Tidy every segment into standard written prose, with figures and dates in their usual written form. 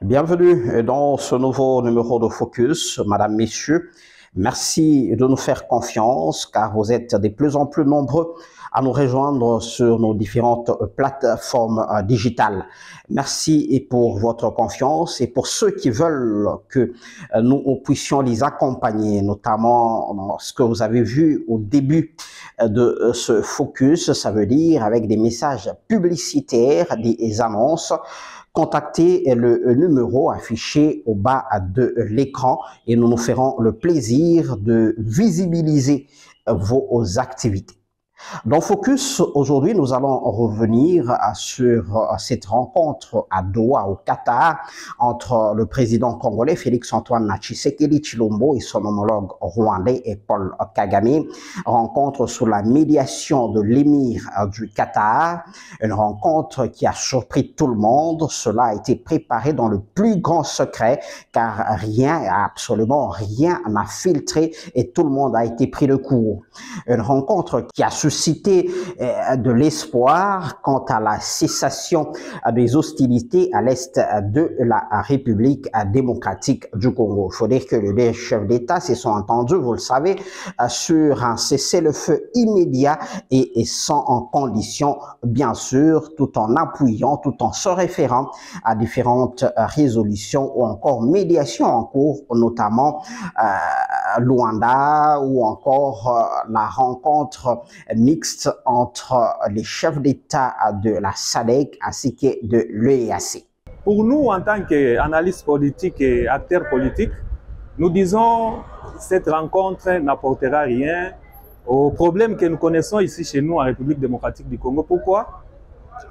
Bienvenue dans ce nouveau numéro de Focus, Madame, Messieurs. Merci de nous faire confiance car vous êtes de plus en plus nombreux à nous rejoindre sur nos différentes plateformes digitales. Merci pour votre confiance et pour ceux qui veulent que nous puissions les accompagner, notamment dans ce que vous avez vu au début de ce Focus, ça veut dire avec des messages publicitaires, des annonces. Contactez le numéro affiché au bas de l'écran et nous nous ferons le plaisir de visibiliser vos activités. Dans Focus, aujourd'hui, nous allons revenir sur cette rencontre à Doha, au Qatar, entre le président congolais Félix-Antoine Tshisekedi Tshilombo et son homologue rwandais Paul Kagame. Rencontre sous la médiation de l'émir du Qatar, une rencontre qui a surpris tout le monde. Cela a été préparé dans le plus grand secret, car absolument rien n'a filtré et tout le monde a été pris de court. Une rencontre qui a suscité de l'espoir quant à la cessation des hostilités à l'est de la République démocratique du Congo. Il faut dire que les deux chefs d'État se sont entendus, vous le savez, sur un cessez-le-feu immédiat et sans condition, bien sûr, tout en appuyant, tout en se référant à différentes résolutions ou encore médiations en cours, notamment Luanda ou encore la rencontre mixte entre les chefs d'État de la SADC ainsi que de l'EAC. Pour nous, en tant qu'analystes politiques et acteurs politiques, nous disons que cette rencontre n'apportera rien aux problèmes que nous connaissons ici chez nous en République démocratique du Congo. Pourquoi?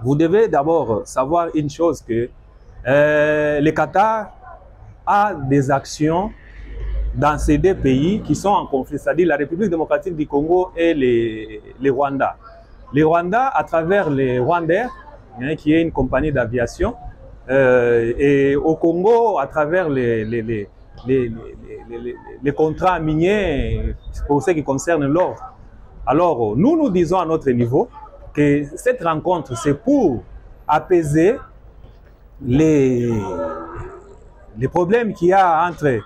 Vous devez d'abord savoir une chose, que le Qatar a des actions dans ces deux pays qui sont en conflit, c'est-à-dire la République démocratique du Congo et les Rwanda. Les Rwanda, à travers les Rwandair, qui est une compagnie d'aviation, et au Congo, à travers les contrats miniers pour ce qui concerne l'or. Alors, nous disons à notre niveau que cette rencontre, c'est pour apaiser les problèmes qu'il y a entre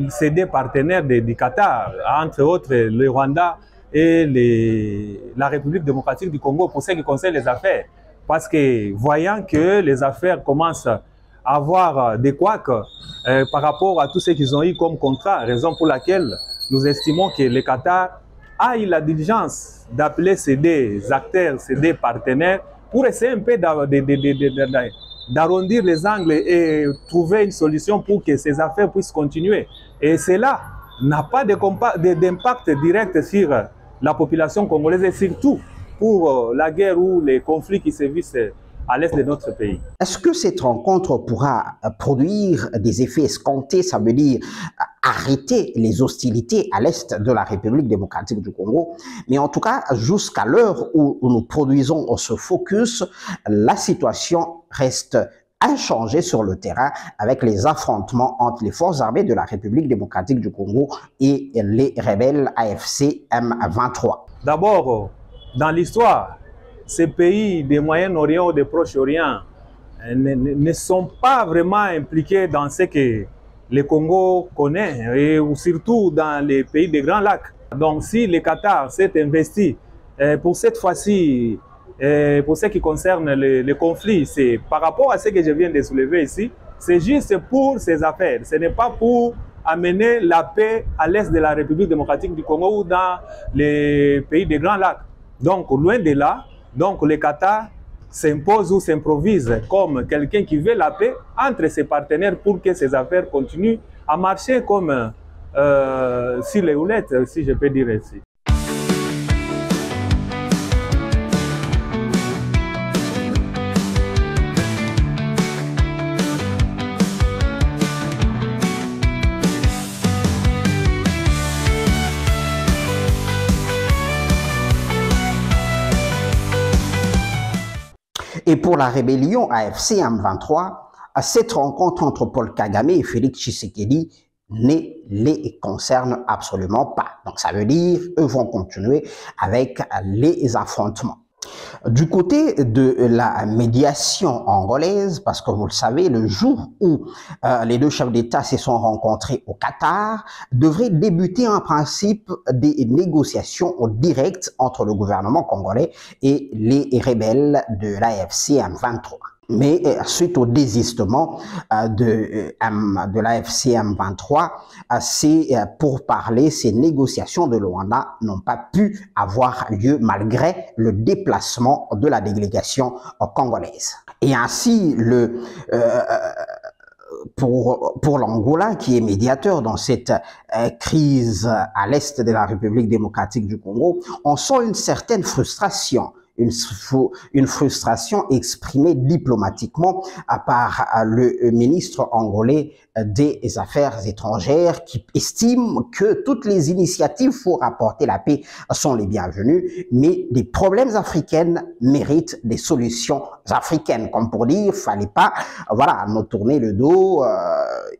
ces deux partenaires du Qatar, entre autres le Rwanda et la République démocratique du Congo pour ce qui concerne les affaires. Parce que voyant que les affaires commencent à avoir des couacs par rapport à tout ce qu'ils ont eu comme contrat, raison pour laquelle nous estimons que le Qatar a eu la diligence d'appeler ces deux acteurs, ces deux partenaires, pour essayer un peu d'arrondir les angles et trouver une solution pour que ces affaires puissent continuer. Et cela n'a pas d'impact direct sur la population congolaise et surtout pour la guerre ou les conflits qui sévissent à l'est de notre pays. Est-ce que cette rencontre pourra produire des effets escomptés, ça veut dire arrêter les hostilités à l'est de la République démocratique du Congo? Mais en tout cas, jusqu'à l'heure où nous produisons ce focus, la situation reste inchangée sur le terrain avec les affrontements entre les forces armées de la République démocratique du Congo et les rebelles AFC M23. D'abord, dans l'histoire, ces pays du Moyen-Orient ou du Proche-Orient ne sont pas vraiment impliqués dans ce que le Congo connaît, et surtout dans les pays des Grands Lacs. Donc si le Qatar s'est investi pour cette fois-ci, pour ce qui concerne le conflit, c'est par rapport à ce que je viens de soulever ici, c'est juste pour ses affaires. Ce n'est pas pour amener la paix à l'est de la République démocratique du Congo ou dans les pays des Grands Lacs. Donc loin de là, donc le Qatar s'impose ou s'improvise comme quelqu'un qui veut la paix entre ses partenaires pour que ses affaires continuent à marcher comme sur les roulettes, si je peux dire ainsi. Et pour la rébellion AFC M23, cette rencontre entre Paul Kagame et Félix Tshisekedi ne les concerne absolument pas. Donc ça veut dire eux vont continuer avec les affrontements. Du côté de la médiation angolaise, parce que vous le savez, le jour où les deux chefs d'État se sont rencontrés au Qatar, devrait débuter en principe des négociations directes entre le gouvernement congolais et les rebelles de l'AFC M23. Mais suite au désistement de l'AFC M23, ces pourparlers, ces négociations de Luanda n'ont pas pu avoir lieu malgré le déplacement de la délégation congolaise. Et ainsi, pour l'Angola, qui est médiateur dans cette crise à l'est de la République démocratique du Congo, on sent une certaine frustration. Une frustration exprimée diplomatiquement par le ministre angolais des Affaires étrangères qui estime que toutes les initiatives pour apporter la paix sont les bienvenues, mais les problèmes africains méritent des solutions africaines, comme pour dire, fallait pas, voilà, nous tourner le dos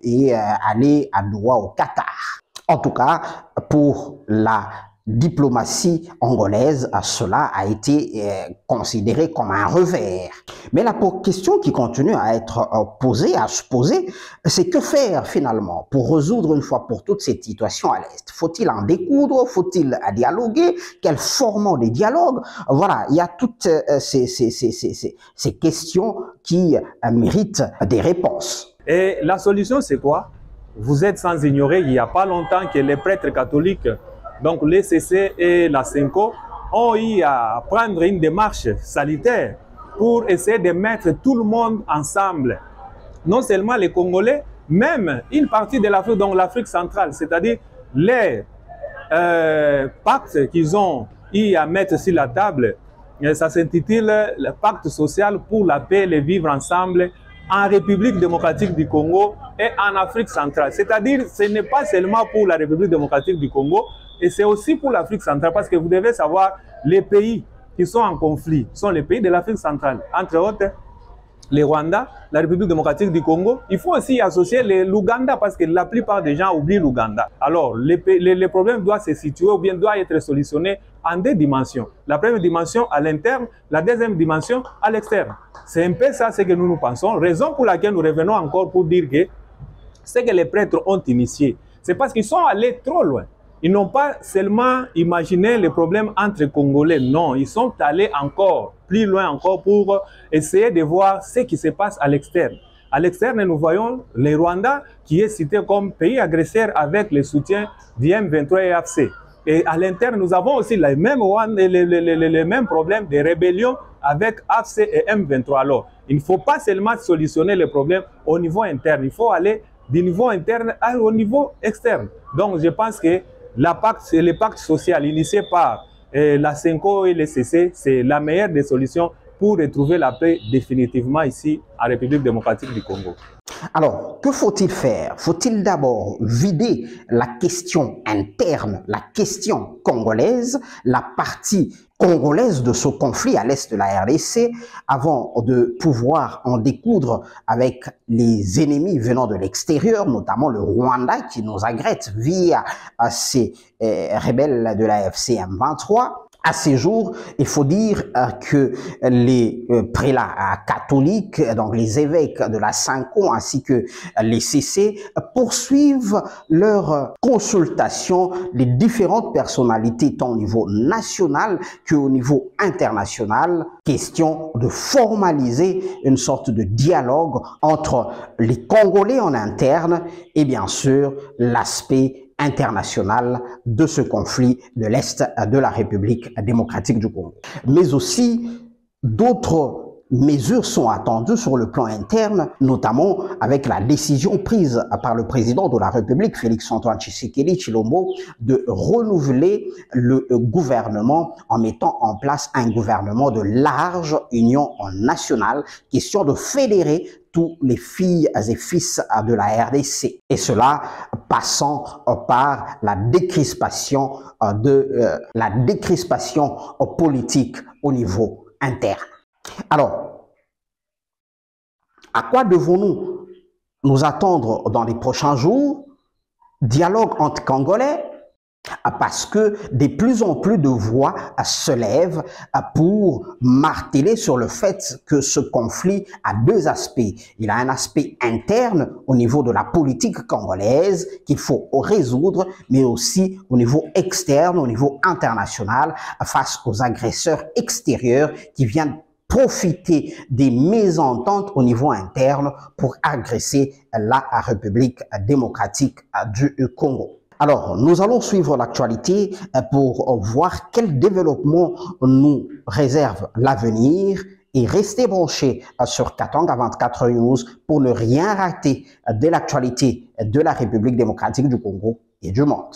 et aller à Doha au Qatar. En tout cas, pour la diplomatie angolaise, cela a été considéré comme un revers. Mais la question qui continue à être posée, à se poser, c'est que faire finalement pour résoudre une fois pour toutes cette situation à l'Est? Faut-il en découdre? Faut-il dialoguer? Quel format de dialogue? Voilà, il y a toutes ces questions qui méritent des réponses. Et la solution, c'est quoi? Vous êtes sans ignorer, il n'y a pas longtemps que les prêtres catholiques, donc l'ECC et la CENCO, ont eu à prendre une démarche sanitaire pour essayer de mettre tout le monde ensemble. Non seulement les Congolais, même une partie de l'Afrique, donc l'Afrique centrale, c'est-à-dire les pactes qu'ils ont eu à mettre sur la table. Ça s'intitule le pacte social pour la paix et le vivre ensemble en République démocratique du Congo et en Afrique centrale. C'est-à-dire, ce n'est pas seulement pour la République démocratique du Congo, et c'est aussi pour l'Afrique centrale, parce que vous devez savoir, les pays qui sont en conflit sont les pays de l'Afrique centrale, entre autres le Rwanda, la République démocratique du Congo. Il faut aussi associer l'Ouganda, parce que la plupart des gens oublient l'Ouganda. Alors, les problèmes doivent se situer ou bien doivent être solutionnés en deux dimensions. La première dimension à l'interne, la deuxième dimension à l'externe. C'est un peu ça ce que nous pensons, raison pour laquelle nous revenons encore pour dire que ce que les prêtres ont initié, c'est parce qu'ils sont allés trop loin. Ils n'ont pas seulement imaginé les problèmes entre Congolais, non, ils sont allés encore plus loin encore pour essayer de voir ce qui se passe à l'externe. À l'externe, nous voyons le Rwanda qui est cité comme pays agresseur avec le soutien du M23 et AFC. Et à l'interne, nous avons aussi les mêmes problèmes de rébellion avec AFC et M23. Alors, il ne faut pas seulement solutionner les problèmes au niveau interne, il faut aller du niveau interne au niveau externe. Donc, je pense que le pacte social initié par la CENCO et le CC, c'est la meilleure des solutions pour retrouver la paix définitivement ici en République démocratique du Congo. Alors, que faut-il faire? Faut-il d'abord vider la question interne, la question congolaise, la partie congolaise de ce conflit à l'est de la RDC, avant de pouvoir en découdre avec les ennemis venant de l'extérieur, notamment le Rwanda qui nous agresse via ces rebelles de la FC M23? À ces jours, il faut dire que les prélats catholiques, donc les évêques de la CENCO ainsi que les CC, poursuivent leur consultation des différentes personnalités tant au niveau national qu'au niveau international. Question de formaliser une sorte de dialogue entre les Congolais en interne et bien sûr l'aspect international de ce conflit de l'Est de la République démocratique du Congo. Mais aussi, d'autres mesures sont attendues sur le plan interne, notamment avec la décision prise par le président de la République, Félix-Antoine Tshisekedi Tshilombo, de renouveler le gouvernement en mettant en place un gouvernement de large union nationale, question de fédérer tous les filles et fils de la RDC. Et cela passant par la décrispation politique au niveau interne. Alors, à quoi devons-nous nous attendre dans les prochains jours? Dialogue entre Congolais, Parce que de plus en plus de voix se lèvent pour marteler sur le fait que ce conflit a deux aspects. Il a un aspect interne au niveau de la politique congolaise qu'il faut résoudre, mais aussi au niveau externe, au niveau international, face aux agresseurs extérieurs qui viennent profiter des mésententes au niveau interne pour agresser la République démocratique du Congo. Alors, nous allons suivre l'actualité pour voir quel développement nous réserve l'avenir et rester branchés sur Katanga 24 News pour ne rien rater de l'actualité de la République démocratique du Congo et du monde.